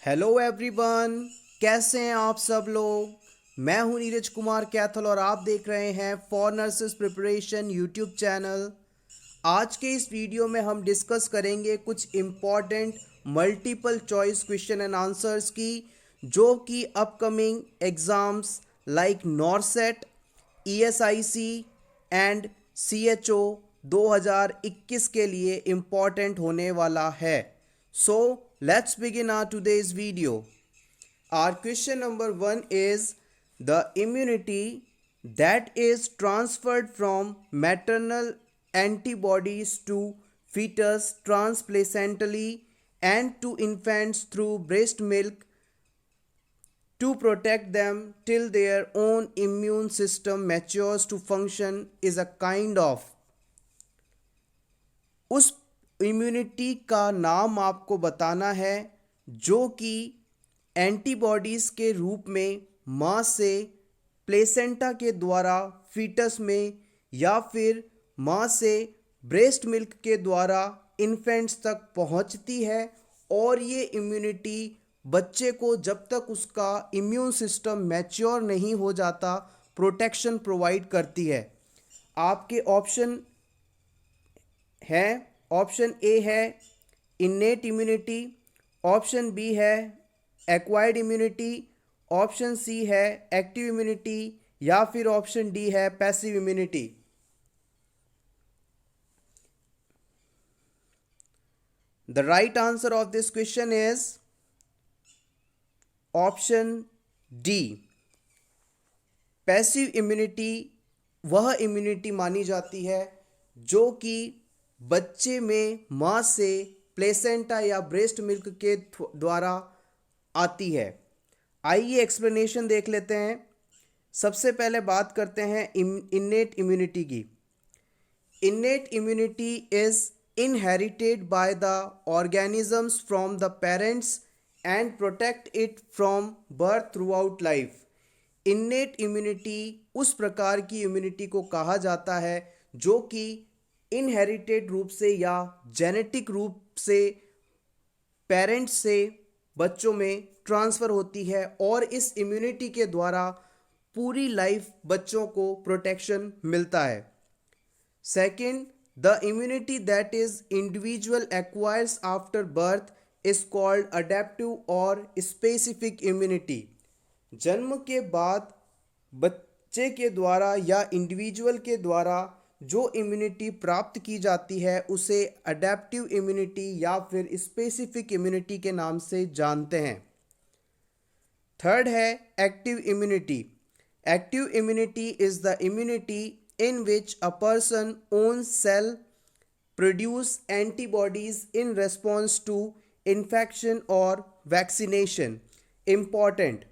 Hello everyone, कैसे हैं आप सब लोग। मैं हूं नीरज कुमार कैथल और आप देख रहे हैं for nurses preparation YouTube channel. आज के इस वीडियो में हम डिस्कस करेंगे कुछ important multiple choice question and answers की, जो कि upcoming exams like NORCET, ESIC and CHO 2021 के लिए इम्पॉर्टेंट होने वाला है। So let's begin our today's video. Our question number 1 is the immunity that is transferred from maternal antibodies to fetus transplacentally and to infants through breast milk to protect them till their own immune system matures to function is a kind of। उस immunity का नाम आपको बताना है जो कि antibodies के रूप में माँ से प्लेसेंटा के द्वारा फीटस में या फिर माँ से ब्रेस्ट मिल्क के द्वारा इन्फेंट्स तक पहुँचती है। और ये इम्यूनिटी बच्चे को जब तक उसका इम्यून सिस्टम मैच्योर नहीं हो जाता प्रोटेक्शन प्रोवाइड करती है। आपके ऑप्शन है, ऑप्शन ए है इन्नेट इम्यूनिटी, ऑप्शन बी है एक्वायर्ड इम्यूनिटी, ऑप्शन सी है एक्टिव इम्यूनिटी या फिर ऑप्शन डी है passive immunity. The right answer of this question is option D. Passive immunity वह इम्यूनिटी मानी जाती है जो कि बच्चे में माँ से प्लेसेंटा या ब्रेस्ट मिल्क के द्वारा आती है। आइए एक्सप्लेनेशन देख लेते हैं। सबसे पहले बात करते हैं इन्नेट इम्यूनिटी की। Innate immunity is inherited by the organisms from the parents and protect it from birth through out life. Innate immunity उस प्रकार की इम्यूनिटी को कहा जाता है जो कि इनहेरिटेड रूप से या जेनेटिक रूप से पेरेंट्स से बच्चों में ट्रांसफ़र होती है और इस इम्यूनिटी के द्वारा पूरी लाइफ बच्चों को प्रोटेक्शन मिलता है। Second, the immunity that is individual acquires after birth is called adaptive और स्पेसिफिक इम्यूनिटी। जन्म के बाद बच्चे के द्वारा या इंडिविजुअल के द्वारा जो इम्यूनिटी प्राप्त की जाती है उसे अडेप्टिव इम्यूनिटी या फिर स्पेसिफिक इम्यूनिटी के नाम से जानते हैं। थर्ड है active immunity. Active immunity is the immunity in which a person own cell produce antibodies in response to infection और वैक्सीनेशन। इम्पॉर्टेंट,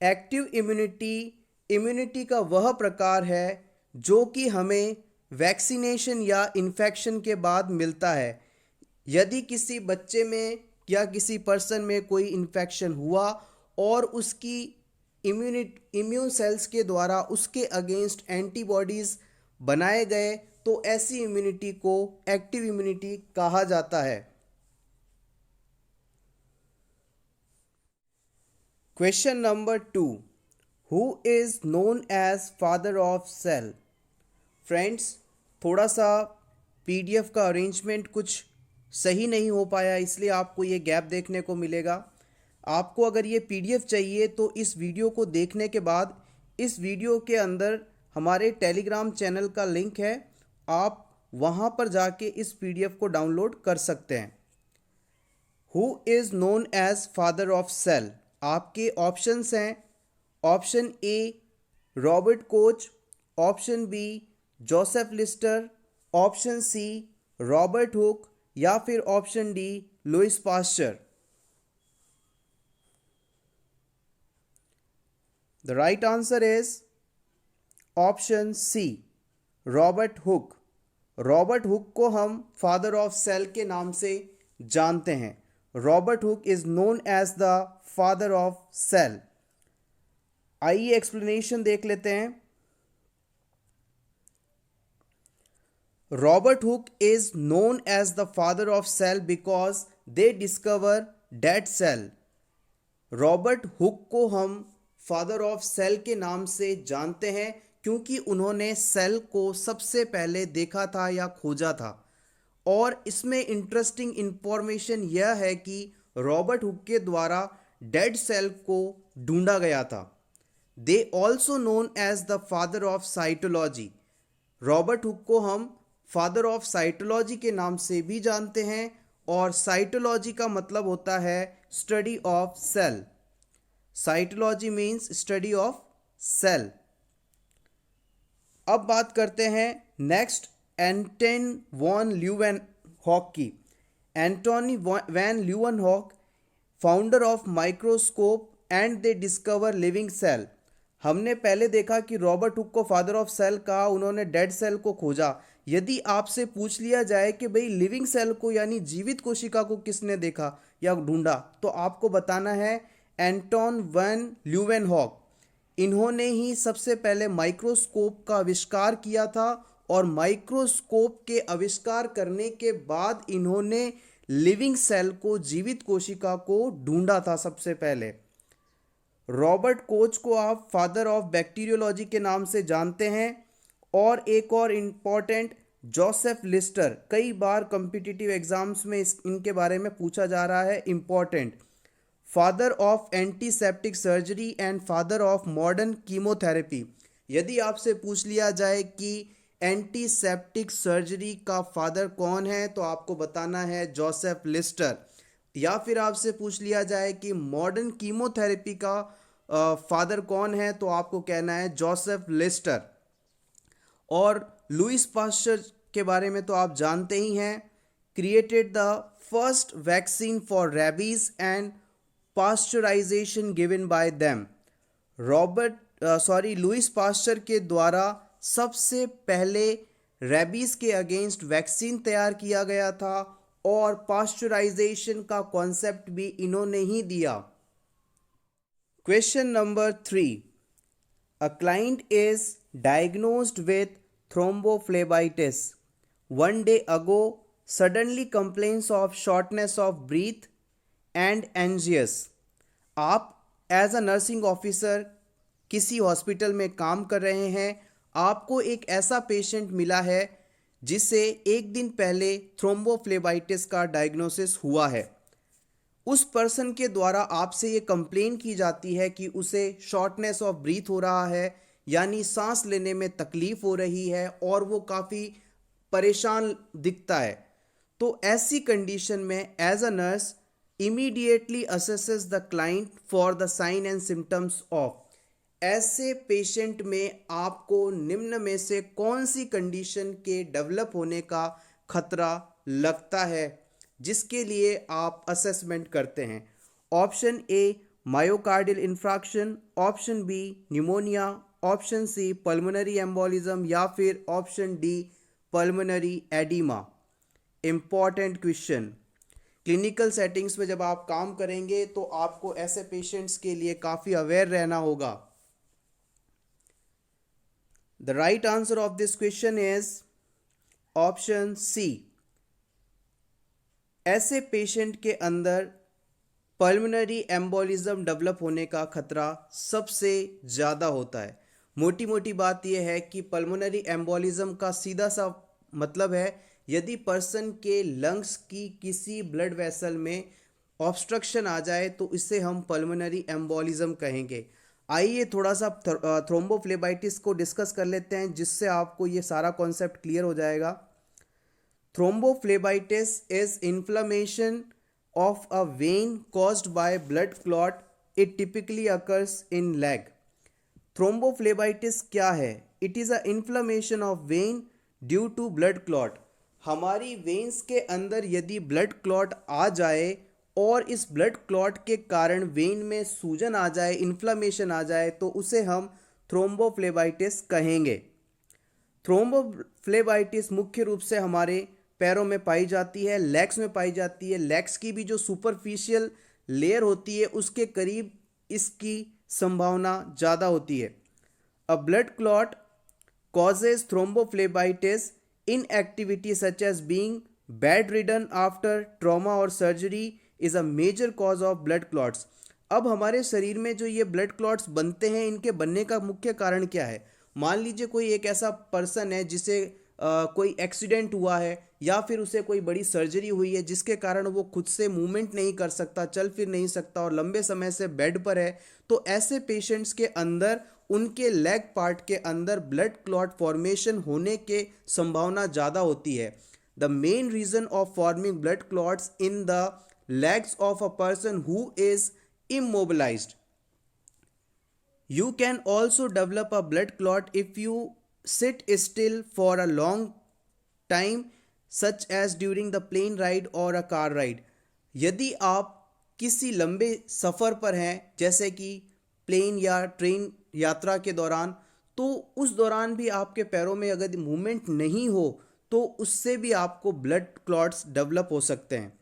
एक्टिव इम्यूनिटी का वह प्रकार है जो कि हमें वैक्सीनेशन या इन्फेक्शन के बाद मिलता है। यदि किसी बच्चे में या किसी पर्सन में कोई इन्फेक्शन हुआ और उसकी इम्यून सेल्स के द्वारा उसके अगेंस्ट एंटीबॉडीज़ बनाए गए तो ऐसी इम्यूनिटी को एक्टिव इम्यूनिटी कहा जाता है। Question number 2, who is known as father of cell. Friends, थोड़ा सा पीडीएफ का अरेंजमेंट कुछ सही नहीं हो पाया, इसलिए आपको ये गैप देखने को मिलेगा। आपको अगर ये पीडीएफ चाहिए तो इस वीडियो को देखने के बाद इस वीडियो के अंदर हमारे टेलीग्राम चैनल का लिंक है, आप वहाँ पर जाके इस पीडीएफ को डाउनलोड कर सकते हैं। Who is known as father of cell. आपके ऑप्शंस हैं, option A Robert Koch, option B Joseph Lister, option C Robert Hooke या फिर option D Louis Pasteur. The right answer is option C Robert Hooke. Robert Hooke को हम father of cell के नाम से जानते हैं। Robert Hooke is known as the father of cell. आइए एक्सप्लेनेशन देख लेते हैं। Robert Hooke is known as the father of cell because they discover dead cell. Robert Hooke को हम फादर ऑफ सेल के नाम से जानते हैं क्योंकि उन्होंने सेल को सबसे पहले देखा था या खोजा था। और इसमें इंटरेस्टिंग इंफॉर्मेशन यह है कि रॉबर्ट हुक के द्वारा डेड सेल को ढूंढा गया था। They also known as the father of cytology. Robert Hooke को हम फादर ऑफ साइटोलॉजी के नाम से भी जानते हैं और साइटोलॉजी का मतलब होता है study of cell. Cytology means study of cell. अब बात करते हैं नेक्स्ट एंटन वॉन ल्यूवेनहॉक की। Antonie van Leeuwenhoek, founder of microscope and they discover living cell. हमने पहले देखा कि रॉबर्ट हुक को फादर ऑफ सेल कहा, उन्होंने डेड सेल को खोजा। यदि आपसे पूछ लिया जाए कि भाई लिविंग सेल को यानी जीवित कोशिका को किसने देखा या ढूंढा, तो आपको बताना है एंटोन वैन ल्यूवेनहॉक। इन्होंने ही सबसे पहले माइक्रोस्कोप का आविष्कार किया था और माइक्रोस्कोप के आविष्कार करने के बाद इन्होंने लिविंग सेल को, जीवित कोशिका को ढूंढा था सबसे पहले। रॉबर्ट कोच को आप फादर ऑफ बैक्टीरियोलॉजी के नाम से जानते हैं। और एक और इम्पॉर्टेंट जोसेफ लिस्टर, कई बार कॉम्पिटिटिव एग्जाम्स में इनके बारे में पूछा जा रहा है, important. Father of antiseptic surgery and father of modern chemotherapy. यदि आपसे पूछ लिया जाए कि एंटीसेप्टिक सर्जरी का फादर कौन है तो आपको बताना है जोसेफ लिस्टर। या फिर आपसे पूछ लिया जाए कि मॉडर्न कीमोथेरेपी का फादर कौन है तो आपको कहना है जोसेफ लिस्टर। और लुइस पास्चर के बारे में तो आप जानते ही हैं, created the first vaccine for rabies and pasteurization given by them. Louis Pasteur के द्वारा सबसे पहले रेबीज के अगेंस्ट वैक्सीन तैयार किया गया था और पास्चराइजेशन का कॉन्सेप्ट भी इन्होंने ही दिया। Question number 3, a client is diagnosed with thrombophlebitis. One day ago, suddenly complains of shortness of breath and anxious. आप एज अ नर्सिंग ऑफिसर किसी हॉस्पिटल में काम कर रहे हैं, आपको एक ऐसा पेशेंट मिला है जिसे एक दिन पहले थ्रोम्बोफ्लेबाइटिस का डायग्नोसिस हुआ है। उस पर्सन के द्वारा आपसे ये कंप्लेन की जाती है कि उसे शॉर्टनेस ऑफ ब्रीथ हो रहा है, यानी सांस लेने में तकलीफ हो रही है और वो काफ़ी परेशान दिखता है। तो ऐसी कंडीशन में as a nurse immediately assesses the client for the sign and symptoms of. ऐसे पेशेंट में आपको निम्न में से कौन सी कंडीशन के डेवलप होने का खतरा लगता है जिसके लिए आप असेसमेंट करते हैं। Option A myocardial infarction, option B pneumonia, option C pulmonary embolism या फिर option D pulmonary edema. Important question. Clinical settings में जब आप काम करेंगे तो आपको ऐसे पेशेंट्स के लिए काफ़ी अवेयर रहना होगा। The right answer of this question is option C. ऐसे पेशेंट के अंदर पल्मोनरी एम्बोलिज्म डेवलप होने का खतरा सबसे ज़्यादा होता है। मोटी मोटी बात यह है कि पल्मोनरी एम्बोलिज्म का सीधा सा मतलब है यदि पर्सन के लंग्स की किसी ब्लड वेसल में ऑब्स्ट्रक्शन आ जाए तो इसे हम पल्मोनरी एम्बोलिज्म कहेंगे। आइए थोड़ा सा थ्रोम्बोफ्लेबाइटिस को डिस्कस कर लेते हैं जिससे आपको ये सारा कॉन्सेप्ट क्लियर हो जाएगा। Thrombophlebitis is inflammation of a vein caused by blood clot. It typically occurs in leg. Thrombophlebitis क्या है? It is a inflammation of vein due to blood clot. हमारी वेन्स के अंदर यदि ब्लड क्लॉट आ जाए और इस ब्लड क्लॉट के कारण वेन में सूजन आ जाए, इन्फ्लामेशन आ जाए, तो उसे हम थ्रोम्बोफ्लेबाइटिस कहेंगे। थ्रोम्बोफ्लेबाइटिस मुख्य रूप से हमारे पैरों में पाई जाती है, लेग्स में पाई जाती है। लेग्स की भी जो सुपरफिशियल लेयर होती है उसके करीब इसकी संभावना ज़्यादा होती है। A blood clot causes thrombophlebitis inactivity such as being bedridden after trauma और surgery is a major cause of blood clots. अब हमारे शरीर में जो ये ब्लड क्लॉट्स बनते हैं, इनके बनने का मुख्य कारण क्या है? मान लीजिए कोई एक ऐसा पर्सन है जिसे कोई एक्सीडेंट हुआ है या फिर उसे कोई बड़ी सर्जरी हुई है जिसके कारण वो खुद से मूवमेंट नहीं कर सकता, चल फिर नहीं सकता और लंबे समय से बेड पर है। तो ऐसे पेशेंट्स के अंदर, उनके लेग पार्ट के अंदर ब्लड क्लॉट फॉर्मेशन होने के संभावना ज़्यादा होती है। The main reason of forming blood clots in the legs of a person who is immobilized. You can also develop a blood clot if you sit still for a long time, such as during the plane ride or a car ride. यदि आप किसी लंबे सफ़र पर हैं, जैसे कि plane या train यात्रा के दौरान, तो उस दौरान भी आपके पैरों में अगर मूवमेंट नहीं हो तो उससे भी आपको ब्लड क्लॉट्स डेवलप हो सकते हैं।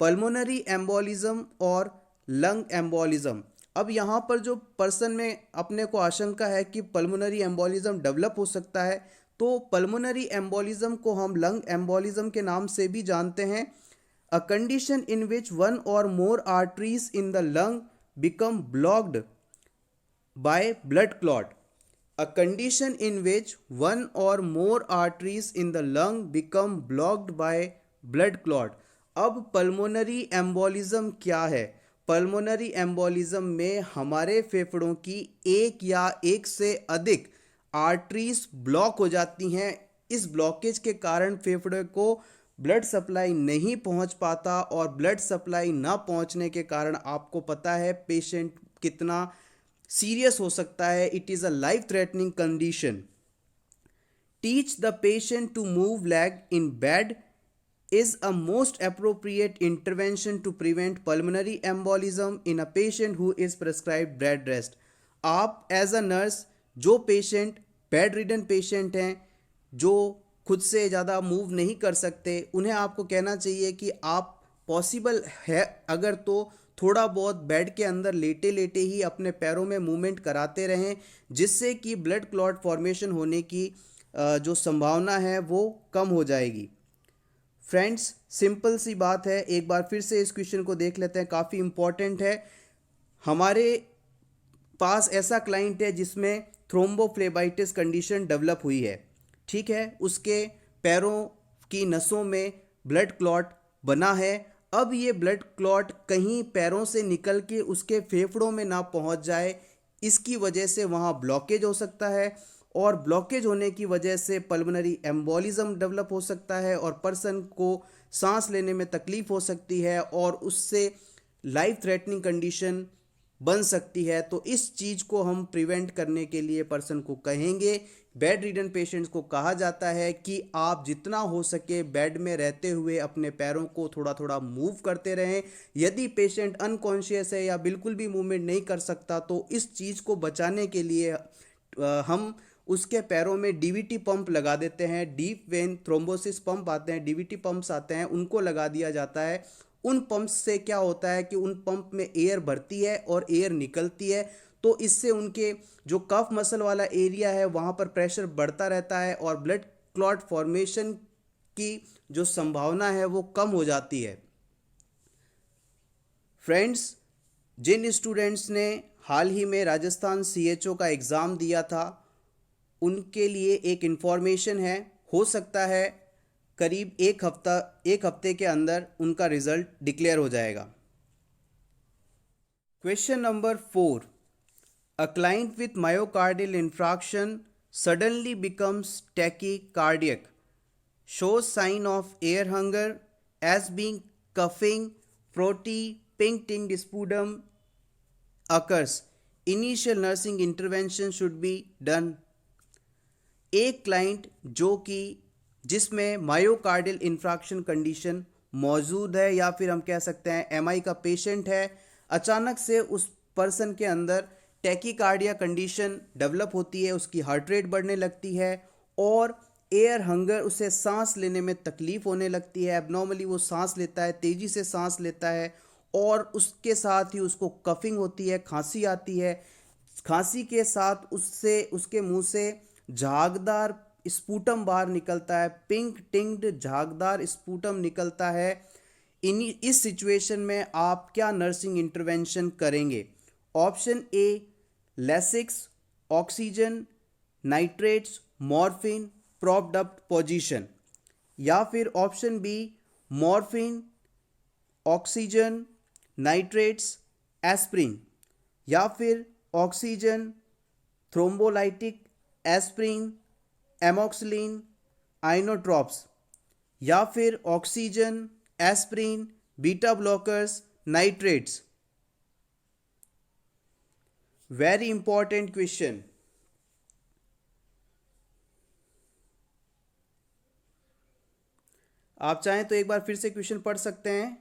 पल्मोनरी एम्बोलिज्म और लंग एम्बोलिज्म। अब यहाँ पर जो पर्सन में अपने को आशंका है कि पल्मोनरी एम्बोलिज्म डेवलप हो सकता है, तो पल्मोनरी एम्बोलिज्म को हम लंग एम्बोलिज्म के नाम से भी जानते हैं। A condition in which one or more arteries in the lung become blocked by blood clot. A condition in which one or more arteries in the lung become blocked by blood clot. अब pulmonary embolism क्या है? Pulmonary embolism में हमारे फेफड़ों की एक या एक से अधिक आर्टरीज ब्लॉक हो जाती हैं। इस ब्लॉकेज के कारण फेफड़े को ब्लड सप्लाई नहीं पहुंच पाता और ब्लड सप्लाई ना पहुंचने के कारण आपको पता है पेशेंट कितना सीरियस हो सकता है। It is a life threatening condition. Teach the patient to move leg in bed is a most appropriate intervention to prevent pulmonary embolism in a patient who is prescribed bed rest. आप as a nurse जो patient bed ridden patient हैं, जो खुद से ज़्यादा move नहीं कर सकते, उन्हें आपको कहना चाहिए कि आप पॉसिबल है अगर तो थोड़ा बहुत बेड के अंदर लेटे लेटे ही अपने पैरों में मूवमेंट कराते रहें, जिससे कि ब्लड क्लॉट फॉर्मेशन होने की जो संभावना है वो कम हो जाएगी। फ्रेंड्स, सिंपल सी बात है, एक बार फिर से इस क्वेश्चन को देख लेते हैं, काफ़ी इंपॉर्टेंट है। हमारे पास ऐसा क्लाइंट है जिसमें थ्रोम्बोफ्लेबाइटिस कंडीशन डेवलप हुई है, ठीक है, उसके पैरों की नसों में ब्लड क्लॉट बना है। अब ये ब्लड क्लॉट कहीं पैरों से निकल के उसके फेफड़ों में ना पहुंच जाए, इसकी वजह से वहाँ ब्लॉकेज हो सकता है और ब्लॉकेज होने की वजह से पल्मोनरी एम्बोलिज्म डेवलप हो सकता है और पर्सन को सांस लेने में तकलीफ हो सकती है और उससे लाइफ थ्रेटनिंग कंडीशन बन सकती है। तो इस चीज़ को हम प्रिवेंट करने के लिए पर्सन को कहेंगे, बेड रिडन पेशेंट्स को कहा जाता है कि आप जितना हो सके बेड में रहते हुए अपने पैरों को थोड़ा थोड़ा मूव करते रहें। यदि पेशेंट अनकॉन्शियस है या बिल्कुल भी मूवमेंट नहीं कर सकता तो इस चीज़ को बचाने के लिए हम उसके पैरों में डीवीटी पंप लगा देते हैं। डीप वेन थ्रोम्बोसिस पंप आते हैं, डीवीटी पंप्स आते हैं, उनको लगा दिया जाता है। उन पंप्स से क्या होता है कि उन पंप में एयर भरती है और एयर निकलती है, तो इससे उनके जो कफ मसल वाला एरिया है वहाँ पर प्रेशर बढ़ता रहता है और ब्लड क्लॉट फॉर्मेशन की जो संभावना है वो कम हो जाती है। फ्रेंड्स, जिन स्टूडेंट्स ने हाल ही में राजस्थान सीएचओ का एग्ज़ाम दिया था, उनके लिए एक इन्फॉर्मेशन है, हो सकता है करीब एक हफ्ते के अंदर उनका रिजल्ट डिक्लेयर हो जाएगा। Question number 4, a client with myocardial infarction suddenly becomes tachycardic, shows sign of air hunger as being coughing, frothy, pink tinged sputum occurs. Initial nursing intervention should be done. एक client जो कि जिसमें myocardial इंफ्राक्शन condition मौजूद है या फिर हम कह सकते हैं एमआई का पेशेंट है, अचानक से उस पर्सन के अंदर टैकीकार्डिया कंडीशन डेवलप होती है, उसकी हार्ट रेट बढ़ने लगती है और एयर हंगर, उसे सांस लेने में तकलीफ होने लगती है। एबनॉर्मली वो सांस लेता है, तेज़ी से सांस लेता है और उसके साथ ही उसको कफिंग होती है, खांसी आती है। खांसी के साथ उससे उसके मुंह से झागदार स्पूटम बाहर निकलता है, पिंक टिंग्ड झागदार स्पूटम निकलता है। इस सिचुएशन में आप क्या नर्सिंग इंटरवेंशन करेंगे? Option A Lasix, oxygen, nitrates, morphine, propped up position, या फिर option B morphine, oxygen, nitrates, aspirin, या फिर oxygen, thrombolytic, aspirin, amoxicillin, inotropes, या फिर oxygen, aspirin, beta blockers, nitrates. Very important question. आप चाहें तो एक बार फिर से क्वेश्चन पढ़ सकते हैं।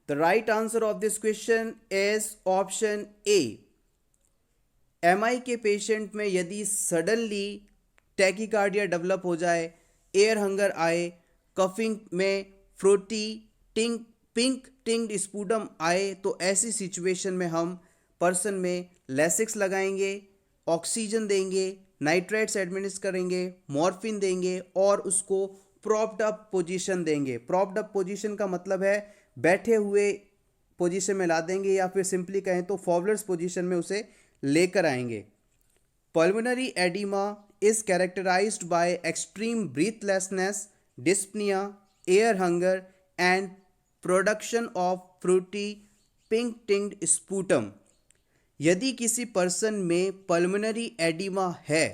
The right answer of this question is option A. MI के पेशेंट में यदि सडनली टैकीकार्डिया डेवलप हो जाए, एयर हंगर आए, कफिंग में फ्रूटी पिंक टिंग्ड स्पूटम आए, तो ऐसी सिचुएशन में हम पर्सन में लेसिक्स लगाएंगे, ऑक्सीजन देंगे, नाइट्रेट्स एडमिनिस्टर करेंगे, मॉर्फिन देंगे और उसको प्रॉप्ड अप पोजीशन देंगे। प्रॉप्ड अप पोजीशन का मतलब है बैठे हुए पोजीशन में ला देंगे, या फिर सिंपली कहें तो फॉरवर्ड्स पोजीशन में उसे लेकर आएंगे। Pulmonary oedema is characterized by extreme breathlessness, dyspnea, air hunger and production of fruity pink tinged sputum। यदि किसी पर्सन में पल्मोनरी एडिमा है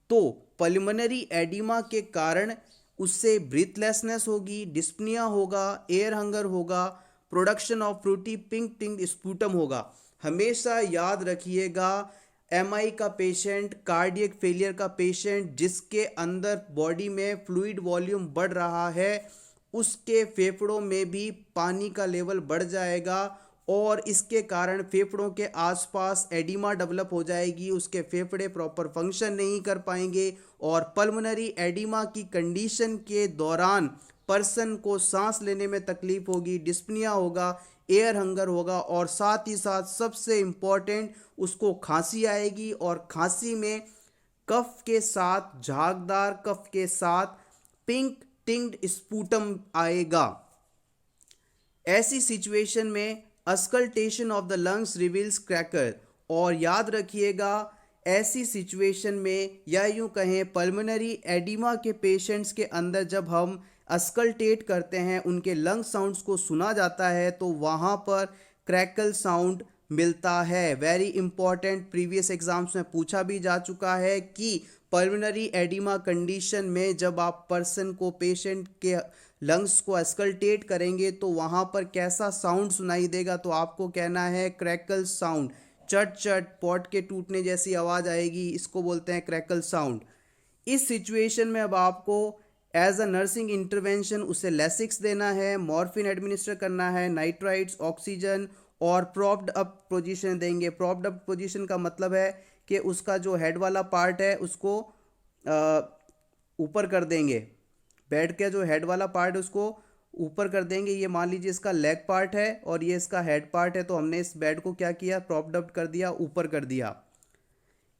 तो पल्मोनरी एडिमा के कारण उससे ब्रीथलेसनेस होगी, डिस्पनिया होगा, एयर हंगर होगा, production of frothy pink tinged sputum होगा। हमेशा याद रखिएगा, एमआई का पेशेंट, कार्डियक फेलियर का पेशेंट जिसके अंदर बॉडी में फ्लूइड वॉल्यूम बढ़ रहा है, उसके फेफड़ों में भी पानी का लेवल बढ़ जाएगा और इसके कारण फेफड़ों के आसपास एडिमा डेवलप हो जाएगी, उसके फेफड़े प्रॉपर फंक्शन नहीं कर पाएंगे और पल्मोनरी एडिमा की कंडीशन के दौरान पर्सन को सांस लेने में तकलीफ होगी, डिस्पनिया होगा, एयर हंगर होगा और साथ ही साथ सबसे इम्पॉर्टेंट उसको खांसी आएगी और खांसी में कफ के साथ, झागदार कफ के साथ पिंक टिंग्ड स्पूटम आएगा। ऐसी सिचुएशन में auscultation of the lungs reveals cracker. और याद रखिएगा, ऐसी सिचुएशन में या यूं कहें पल्मोनरी एडिमा के पेशेंट्स के अंदर जब हम अस्कल्टेट करते हैं, उनके लंग साउंड्स को सुना जाता है तो वहाँ पर क्रैकल साउंड मिलता है। वेरी इंपॉर्टेंट, प्रीवियस एग्जाम्स में पूछा भी जा चुका है कि पल्मोनरी एडिमा कंडीशन में जब आप पर्सन को, पेशेंट के लंग्स को अस्कल्टेट करेंगे तो वहाँ पर कैसा साउंड सुनाई देगा, तो आपको कहना है क्रैकल साउंड। चट चट पॉट के टूटने जैसी आवाज़ आएगी, इसको बोलते हैं क्रैकल साउंड। इस सिचुएशन में अब आपको एज अ नर्सिंग इंटरवेंशन उसे लेसिक्स देना है, मॉर्फिन एडमिनिस्टर करना है, नाइट्राइट्स, ऑक्सीजन और प्रॉप्ड अप पोजीशन देंगे। प्रॉप्ड अप पोजीशन का मतलब है कि उसका जो हेड वाला पार्ट है उसको ऊपर कर देंगे, बेड का जो हेड वाला पार्ट है उसको ऊपर कर देंगे। ये मान लीजिए इसका लेग पार्ट है और ये इसका हेड पार्ट है, तो हमने इस बेड को क्या किया, प्रॉप्ड अप कर दिया, ऊपर कर दिया।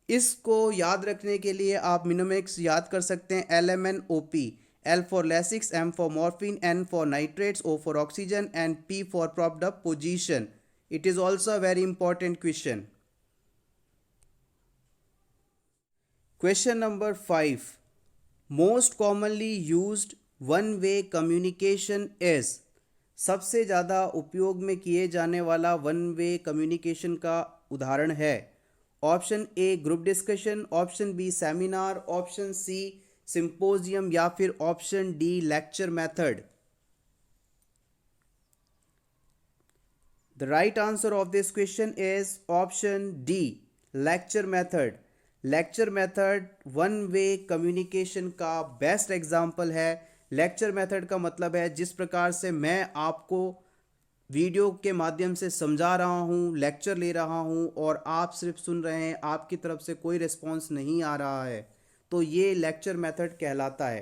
इसको याद रखने के लिए आप मिनोमिक्स याद कर सकते हैं, LMNOP, L for Lasix, M for morphine, N for nitrates, O for oxygen and P for propped up position. It is also a very important question. Question number 5. Most commonly used one-way communication is। सबसे ज़्यादा उपयोग में किए जाने वाला one way communication का उदाहरण है। Option A group discussion, option B seminar, option C symposium या फिर option D lecture method. The right answer of this question is option D lecture method. Lecture method one way communication का best example है। Lecture method का मतलब है जिस प्रकार से मैं आपको वीडियो के माध्यम से समझा रहा हूँ, लेक्चर ले रहा हूँ और आप सिर्फ सुन रहे हैं, आपकी तरफ से कोई रिस्पॉन्स नहीं आ रहा है, तो ये लेक्चर मेथड कहलाता है।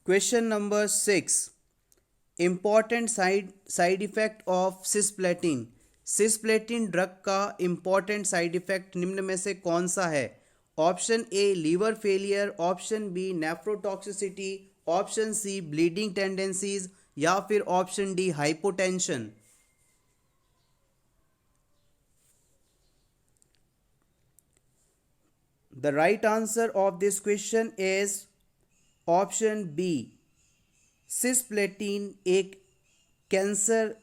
Question number 6, important side effect of cisplatin. Cisplatin drug का इम्पॉर्टेंट साइड इफेक्ट निम्न में से कौन सा है? Option A liver failure, option B nephrotoxicity, option C bleeding tendencies या फिर option D hypotension. The right answer of this question is option B. Cisplatin एक कैंसर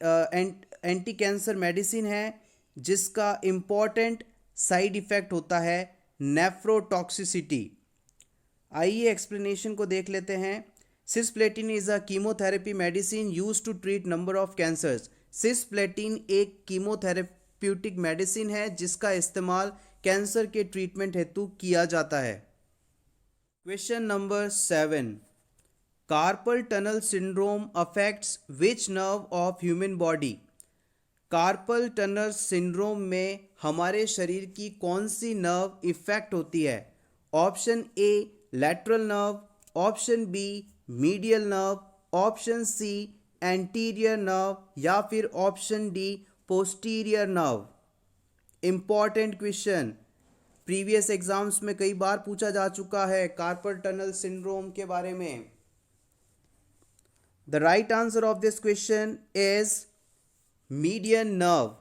एंटी कैंसर मेडिसिन है जिसका इम्पॉर्टेंट साइड इफेक्ट होता है nephrotoxicity. आइए explanation को देख लेते हैं। Cisplatin is a chemotherapy medicine use to treat number of cancers. Cisplatin एक कीमोथेरेप्यूटिक मेडिसिन है जिसका इस्तेमाल कैंसर के ट्रीटमेंट हेतु किया जाता है। Question number 7, carpel tunnel syndrome affects which nerve of human body. Carpel tunnel syndrome में हमारे शरीर की कौन सी नर्व इफेक्ट होती है? Option A lateral nerve, option B medial nerve, option C anterior nerve या फिर option D posterior nerve. Important question, previous exams में कई बार पूछा जा चुका है कार्पल टनल सिंड्रोम के बारे में। The right answer of this question is median nerve,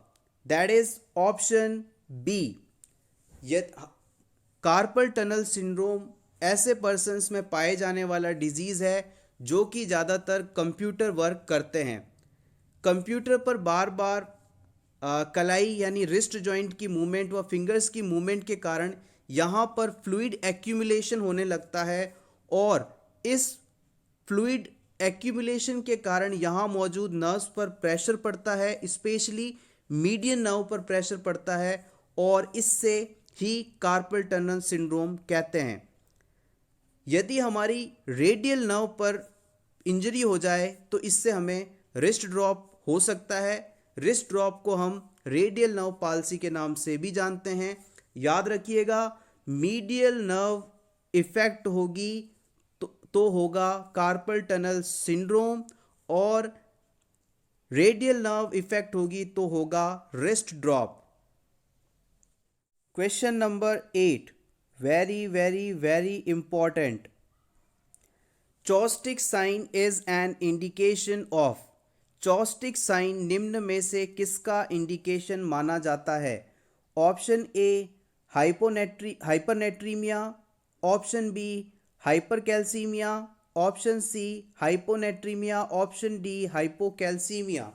that is option B। Carpel tunnel syndrome ऐसे पर्सन्स में पाए जाने वाला डिजीज़ है जो कि ज़्यादातर कंप्यूटर वर्क करते हैं। कंप्यूटर पर बार बार कलाई यानी रिस्ट जॉइंट की मूवमेंट व फिंगर्स की मूवमेंट के कारण यहाँ पर फ्लूइड एक्यूमुलेशन होने लगता है और इस फ्लूइड एक्यूमुलेशन के कारण यहाँ मौजूद नर्व्स पर प्रेशर पड़ता है, स्पेशली मीडियन नर्व पर प्रेशर पड़ता है और इससे ही कार्पल टनल सिंड्रोम कहते हैं। यदि हमारी रेडियल नर्व पर इंजरी हो जाए तो इससे हमें रिस्ट ड्रॉप हो सकता है। रिस्ट ड्रॉप को हम रेडियल नर्व पाल्सी के नाम से भी जानते हैं। याद रखिएगा, मीडियल नर्व इफेक्ट होगी तो होगा कार्पल टनल सिंड्रोम और रेडियल नर्व इफेक्ट होगी तो होगा wrist drop. Question number 8, very very very important. Chopstick sign is an indication of. Chopstick sign निम्न में से किसका इंडिकेशन माना जाता है? Option A hypernatremia, option B hypercalcemia, option C hyponatremia, option D hypocalcemia.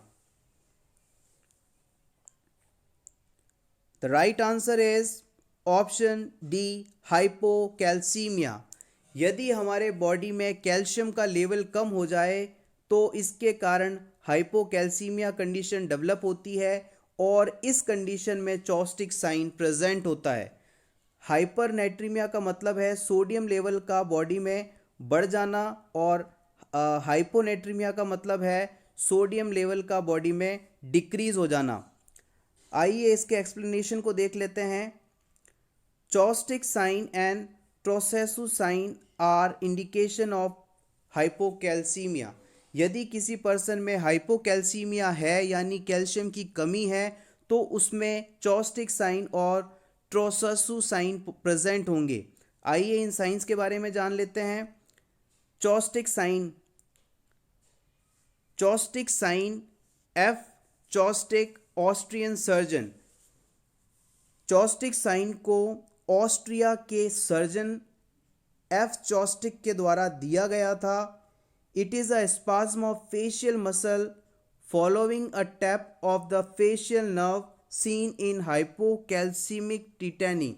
The right answer is option D hypocalcemia. यदि हमारे body में कैल्शियम का लेवल कम हो जाए तो इसके कारण हाइपोकैल्सीमिया कंडीशन डेवलप होती है और इस कंडीशन में चॉपस्टिक साइन प्रेजेंट होता है। हाइपरनेट्रीमिया का मतलब है सोडियम लेवल का बॉडी में बढ़ जाना और हाइपोनेट्रीमिया का मतलब है सोडियम लेवल का बॉडी में डिक्रीज हो जाना। आइए इसके एक्सप्लेनेशन को देख लेते हैं। Chvostek sign and Trousseau sign are indication of hypocalcaemia. यदि किसी पर्सन में हाइपोकैल्सीमिया है यानी कैल्शियम की कमी है तो उसमें चॉपस्टिक साइन और ट्रोसेसु साइन प्रेजेंट होंगे। आइए इन साइंस के बारे में जान लेते हैं। Chvostek sign F Chvostek Austrian surgeon. Chvostek sign को ऑस्ट्रिया के सर्जन एफ चॉपस्टिक के द्वारा दिया गया था। It is a spasm of facial muscle following a tap of the facial nerve seen in hypocalcaemic tetany.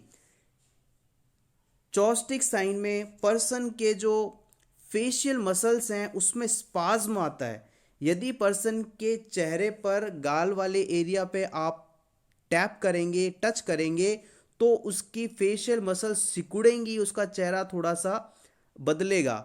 Chvostek sign में person के जो फेशियल मसल्स हैं उसमें स्पाज्म आता है। यदि पर्सन के चेहरे पर गाल वाले एरिया पे आप टैप करेंगे, टच करेंगे तो उसकी फेशियल मसल्स सिकुड़ेंगी, उसका चेहरा थोड़ा सा बदलेगा।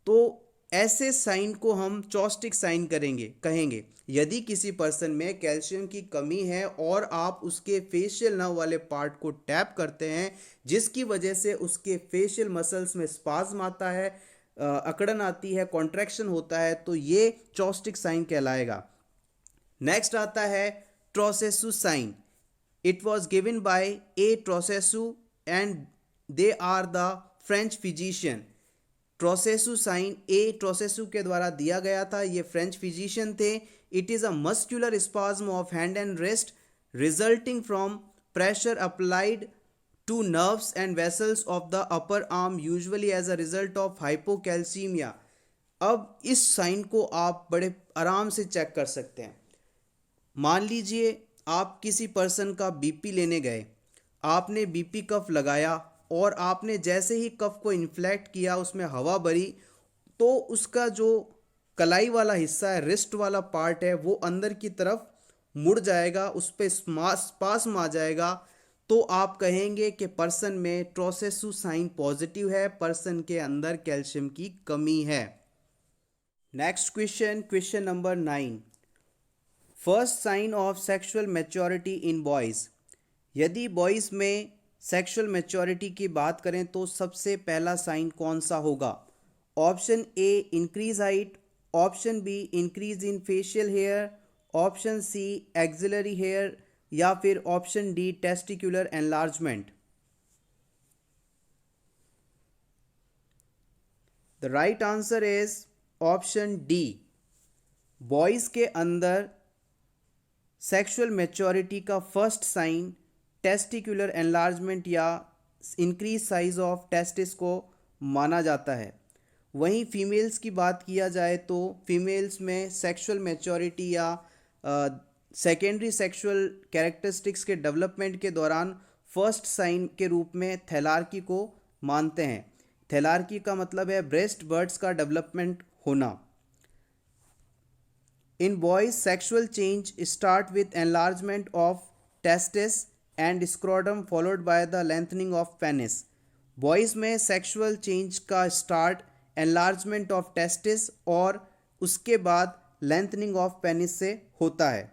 तो ऐसे साइन को हम चॉपस्टिक साइन कहेंगे। यदि किसी पर्सन में कैल्शियम की कमी है और आप उसके फेशियल नर्व वाले पार्ट को टैप करते हैं जिसकी वजह से उसके फेशियल मसल्स में स्पाज्म आता है, अकड़न आती है, कॉन्ट्रैक्शन होता है, तो ये चॉपस्टिक साइन कहलाएगा। नेक्स्ट आता है Trousseau sign. It was given by a Trousseau and they are the French physician. Trousseau sign a Trousseau के द्वारा दिया गया था, ये फ्रेंच फिजिशियन थे। It is a muscular spasm of hand and wrist resulting from pressure applied to nerves and vessels of the upper arm usually as a result of hypocalcaemia. अब इस sign को आप बड़े आराम से चेक कर सकते हैं। मान लीजिए आप किसी पर्सन का बीपी लेने गए, आपने बीपी कफ लगाया और आपने जैसे ही कफ को इन्फ्लेक्ट किया, उसमें हवा भरी, तो उसका जो कलाई वाला हिस्सा है, रिस्ट वाला पार्ट है, वो अंदर की तरफ मुड़ जाएगा, उस पर स्पास्म आ जाएगा। तो आप कहेंगे कि पर्सन में ट्रोसेसु साइन पॉजिटिव है, पर्सन के अंदर कैल्शियम की कमी है। Next question, question number 9। First sign of sexual maturity in boys. यदि बॉयज़ में सेक्सुअल मैच्योरिटी की बात करें तो सबसे पहला साइन कौन सा होगा? Option A increase height, option B increase in facial hair, option C axillary hair, या फिर option D testicular enlargement. The right answer is option D. Boys के अंदर सेक्सुअल मैच्योरिटी का फर्स्ट साइन टेस्टिकुलर एनलार्जमेंट या increase size of testis को माना जाता है। वहीं फीमेल्स की बात किया जाए तो फीमेल्स में सेक्सुअल मैच्योरिटी या सेकेंडरी सेक्सुअल कैरेक्टरिस्टिक्स के डेवलपमेंट के दौरान फर्स्ट साइन के रूप में थैलार्की को मानते हैं। थैलार्की का मतलब है ब्रेस्ट बर्ड्स का डेवलपमेंट होना। In boys, sexual change start with enlargement of testes and scrotum followed by the lengthening of penis. Boys में sexual change का start enlargement of testes और उसके बाद lengthening of penis से होता है।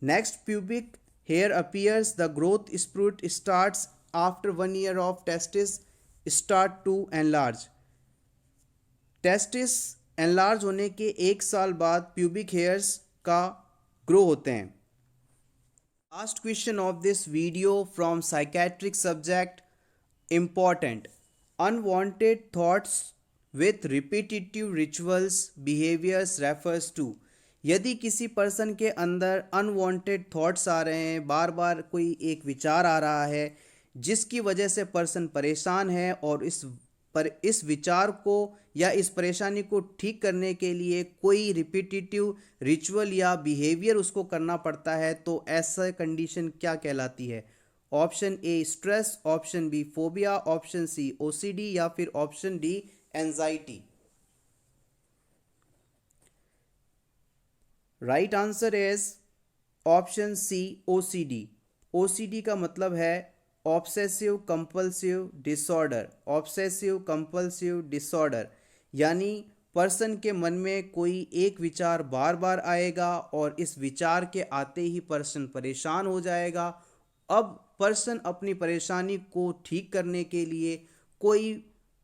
Next, pubic hair appears. The growth spurt starts after 1 year of testes start to enlarge. Testes enlarge होने के 1 साल बाद प्यूबिक हेयर्स का ग्रो होते हैं। Last question of this video from psychiatric subject important. Unwanted thoughts with repetitive rituals behaviours refers to. यदि किसी person के अंदर अनवांटेड थॉट्स आ रहे हैं, बार बार कोई एक विचार आ रहा है जिसकी वजह से पर्सन परेशान है और इस विचार को या इस परेशानी को ठीक करने के लिए कोई रिपीटिटिव रिचुअल या बिहेवियर उसको करना पड़ता है, तो ऐसा कंडीशन क्या कहलाती है? Option A stress, option B phobia, option C OCD या फिर option D anxiety. Right answer is option C OCD. OCD का मतलब है obsessive compulsive disorder. Obsessive compulsive disorder यानी पर्सन के मन में कोई एक विचार बार बार आएगा और इस विचार के आते ही पर्सन परेशान हो जाएगा। अब पर्सन अपनी परेशानी को ठीक करने के लिए कोई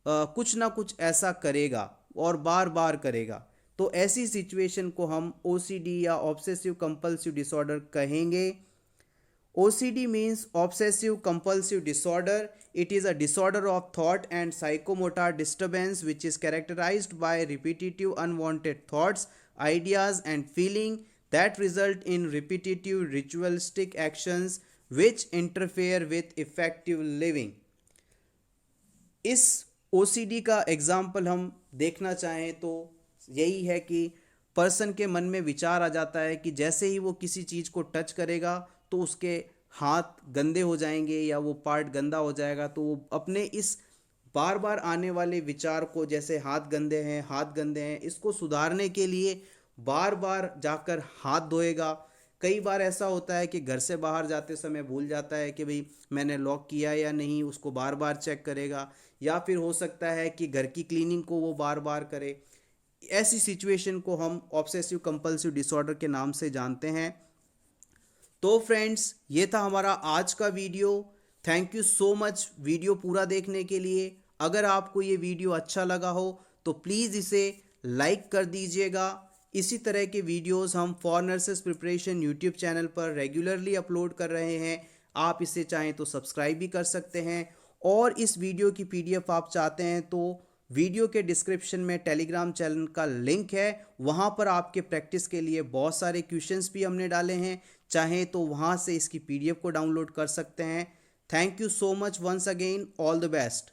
कुछ ना कुछ ऐसा करेगा और बार बार करेगा, तो ऐसी सिचुएशन को हम ओसीडी या ऑब्सेसिव कंपल्सिव डिसऑर्डर कहेंगे। OCD means obsessive compulsive disorder. It is a disorder of thought and psychomotor disturbance which is characterized by repetitive unwanted thoughts, ideas and feeling that result in repetitive ritualistic actions which interfere with effective living. इस OCD का example हम देखना चाहें तो यही है कि person के मन में विचार आ जाता है कि जैसे ही वो किसी चीज़ को टच करेगा तो उसके हाथ गंदे हो जाएंगे या वो पार्ट गंदा हो जाएगा, तो वो अपने इस बार बार आने वाले विचार को, जैसे हाथ गंदे हैं, इसको सुधारने के लिए बार बार जाकर हाथ धोएगा। कई बार ऐसा होता है कि घर से बाहर जाते समय भूल जाता है कि भाई मैंने लॉक किया या नहीं, उसको बार बार चेक करेगा। या फिर हो सकता है कि घर की क्लीनिंग को वो बार बार करे। ऐसी सिचुएशन को हम ऑब्सेसिव कंपल्सिव डिसऑर्डर के नाम से जानते हैं। तो फ्रेंड्स, ये था हमारा आज का video. Thank you so much video पूरा देखने के लिए। अगर आपको ये वीडियो अच्छा लगा हो तो प्लीज़ इसे लाइक कर दीजिएगा। इसी तरह के वीडियोस हम for nurses preparation YouTube channel पर रेगुलरली अपलोड कर रहे हैं। आप इसे चाहें तो सब्सक्राइब भी कर सकते हैं। और इस वीडियो की पीडीएफ आप चाहते हैं तो वीडियो के डिस्क्रिप्शन में टेलीग्राम चैनल का लिंक है, वहाँ पर आपके प्रैक्टिस के लिए बहुत सारे क्वेश्चंस भी हमने डाले हैं, चाहें तो वहाँ से इसकी पीडीएफ को डाउनलोड कर सकते हैं। Thank you so much once again, all the best.